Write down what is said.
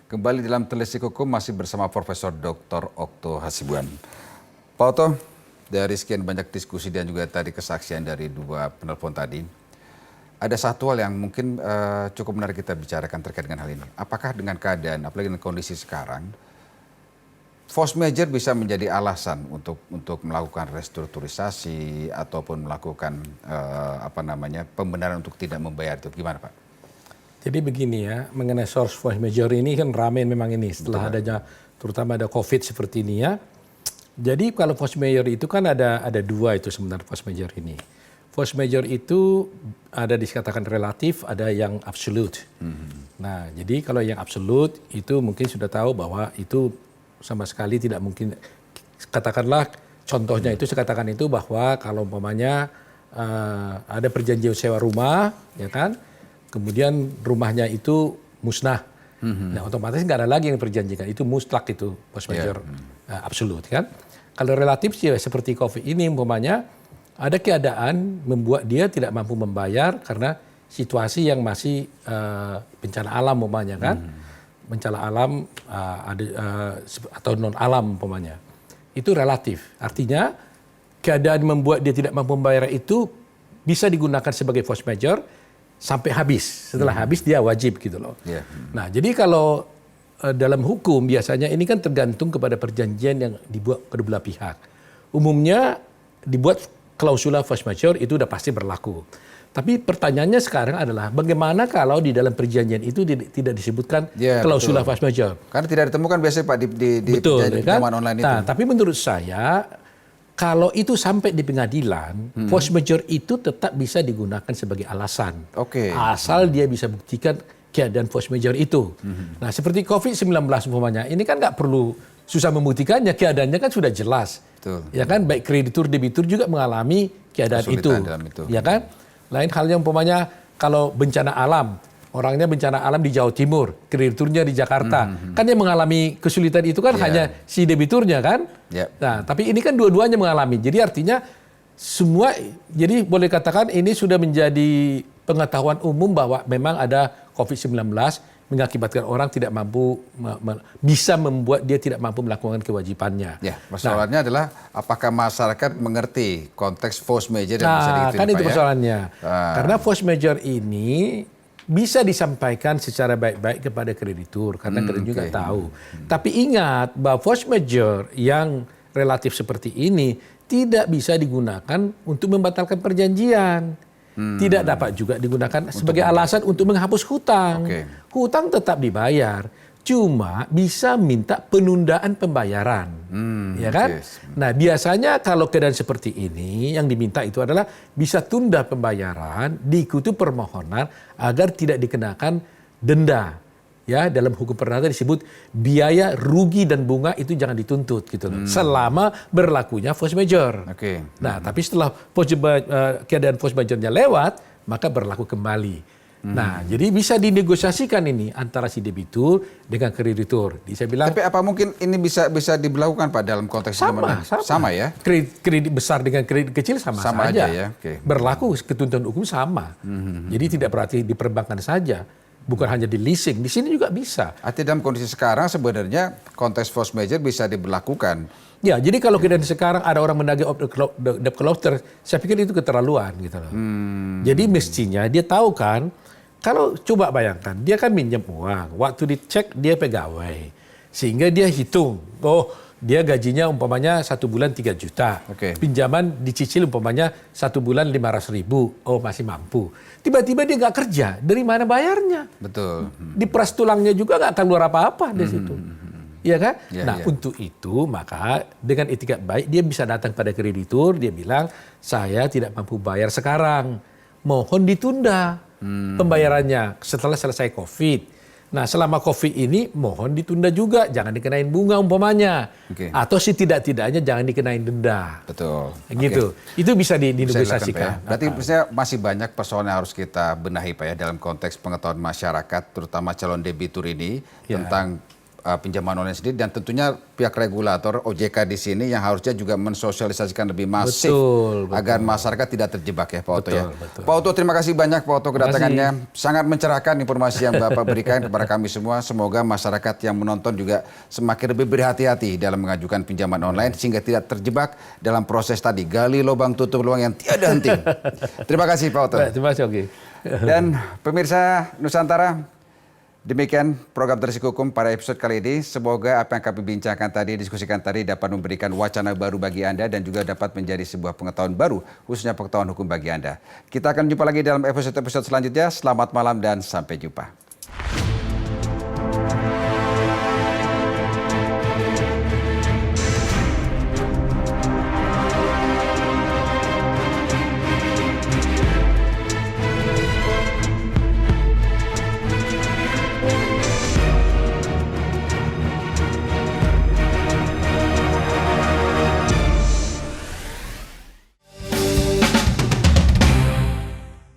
Kembali dalam Telisik Hukum masih bersama Profesor Dr. Okto Hasibuan. Pak Okto, dari sekian banyak diskusi dan juga tadi kesaksian dari dua penelpon tadi, ada satu hal yang mungkin cukup menarik kita bicarakan terkait dengan hal ini. Apakah dengan keadaan, apalagi dengan kondisi sekarang, force major bisa menjadi alasan untuk melakukan restrukturisasi ataupun melakukan pembenaran untuk tidak membayar itu? Gimana Pak? Jadi begini ya, mengenai source force major ini kan ramai memang ini setelah adanya terutama ada COVID seperti ini ya. Jadi kalau force major itu kan ada dua itu sebenarnya force major ini. Force major itu ada dikatakan relatif, ada yang absolute. Nah, jadi kalau yang absolute itu mungkin sudah tahu bahwa itu sama sekali tidak mungkin. Katakanlah contohnya itu saya katakan itu bahwa kalau umpamanya ada perjanjian sewa rumah, ya kan? Kemudian rumahnya itu musnah, nah otomatis nggak ada lagi yang diperjanjikan, itu mutlak itu force major absolut kan. Kalau relatif sih seperti COVID ini umpamanya ada keadaan membuat dia tidak mampu membayar karena situasi yang masih bencana alam umpamanya kan, bencana alam atau non alam umpamanya, itu relatif. Artinya keadaan membuat dia tidak mampu membayar itu bisa digunakan sebagai force major sampai habis. Setelah habis dia wajib gitu loh. Nah, jadi kalau dalam hukum biasanya ini kan tergantung kepada perjanjian yang dibuat kedua belah pihak. Umumnya dibuat klausula force major itu udah pasti berlaku. Tapi pertanyaannya sekarang adalah bagaimana kalau di dalam perjanjian itu tidak disebutkan klausula force major? Karena tidak ditemukan biasanya Pak di pinjaman online itu. Nah, tapi menurut saya kalau itu sampai di pengadilan, force major itu tetap bisa digunakan sebagai alasan. Asal dia bisa buktikan keadaan force major itu. Nah, seperti COVID-19 umpamanya, ini kan nggak perlu susah membuktikannya, keadaannya kan sudah jelas. Ya kan, baik kreditur debitur juga mengalami keadaan itu. Ya kan? Lain halnya umpamanya kalau bencana alam, orangnya bencana alam di Jawa Timur, krediturnya di Jakarta. Kan yang mengalami kesulitan itu kan hanya si debiturnya kan. Nah, tapi ini kan dua-duanya mengalami. Jadi artinya semua, jadi boleh katakan ini sudah menjadi pengetahuan umum bahwa memang ada COVID-19 mengakibatkan orang tidak mampu, bisa membuat dia tidak mampu melakukan kewajibannya. Persoalannya adalah apakah masyarakat mengerti konteks force major yang bisa diterima, kan itu persoalannya. Karena force major ini bisa disampaikan secara baik-baik kepada kreditur karena kreditur juga tahu. Tapi ingat bahwa force major yang relatif seperti ini tidak bisa digunakan untuk membatalkan perjanjian. Tidak dapat juga digunakan sebagai alasan untuk menghapus hutang. Hutang tetap dibayar, cuma bisa minta penundaan pembayaran. Ya kan? Nah, biasanya kalau keadaan seperti ini yang diminta itu adalah bisa tunda pembayaran diikuti permohonan agar tidak dikenakan denda. Ya, dalam hukum perdata disebut biaya rugi dan bunga itu jangan dituntut gitu loh. Selama berlakunya force major. Nah, tapi setelah keadaan force majornya lewat, maka berlaku kembali. Nah, jadi bisa dinegosiasikan ini antara si debitur dengan kreditur. Saya bilang, tapi apa mungkin ini bisa diberlakukan Pak dalam konteks sama ya? Kredit besar dengan kredit kecil sama saja ya? Berlaku ketentuan hukum sama. Jadi tidak berarti di perbankan saja. Bukan hanya di leasing, di sini juga bisa. Artinya dalam kondisi sekarang sebenarnya konteks force major bisa diberlakukan. Ya, jadi kalau kita sekarang ada orang menagih debt collector, saya pikir itu keterlaluan gitu loh. Jadi mestinya dia tahu kan, kalau coba bayangkan, dia kan minjem uang, waktu dicek dia pegawai, sehingga dia hitung, dia gajinya umpamanya 1 bulan 3 juta. Pinjaman dicicil umpamanya 1 bulan 500.000. Masih mampu. Tiba-tiba dia nggak kerja. Dari mana bayarnya? Betul. Diperas tulangnya juga nggak akan keluar apa-apa di situ. Iya kan? Untuk itu maka dengan etikat baik dia bisa datang pada kreditur. Dia bilang, saya tidak mampu bayar sekarang. Mohon ditunda pembayarannya setelah selesai COVID. Nah, selama COVID ini mohon ditunda juga, jangan dikenain bunga umpamanya. Atau setidak-tidaknya jangan dikenain denda. Betul. Gitu. Itu bisa dinegosiasikan. Berarti masih banyak persoalan yang harus kita benahi Pak ya dalam konteks pengetahuan masyarakat, terutama calon debitur ini tentang pinjaman online sendiri, dan tentunya pihak regulator OJK di sini yang harusnya juga mensosialisasikan lebih masif agar masyarakat tidak terjebak ya Pak Otto ya. Pak Otto, terima kasih banyak Pak Otto kedatangannya. Sangat mencerahkan informasi yang Bapak berikan kepada kami semua. Semoga masyarakat yang menonton juga semakin lebih berhati-hati dalam mengajukan pinjaman online sehingga tidak terjebak dalam proses tadi gali lubang tutup lubang yang tiada henti. Terima kasih Pak Otto. Terima kasih Oki. Dan pemirsa Nusantara, demikian program Terisik Hukum pada episode kali ini. Semoga apa yang kami bincangkan tadi, diskusikan tadi dapat memberikan wacana baru bagi Anda dan juga dapat menjadi sebuah pengetahuan baru, khususnya pengetahuan hukum bagi Anda. Kita akan jumpa lagi dalam episode-episode selanjutnya. Selamat malam dan sampai jumpa.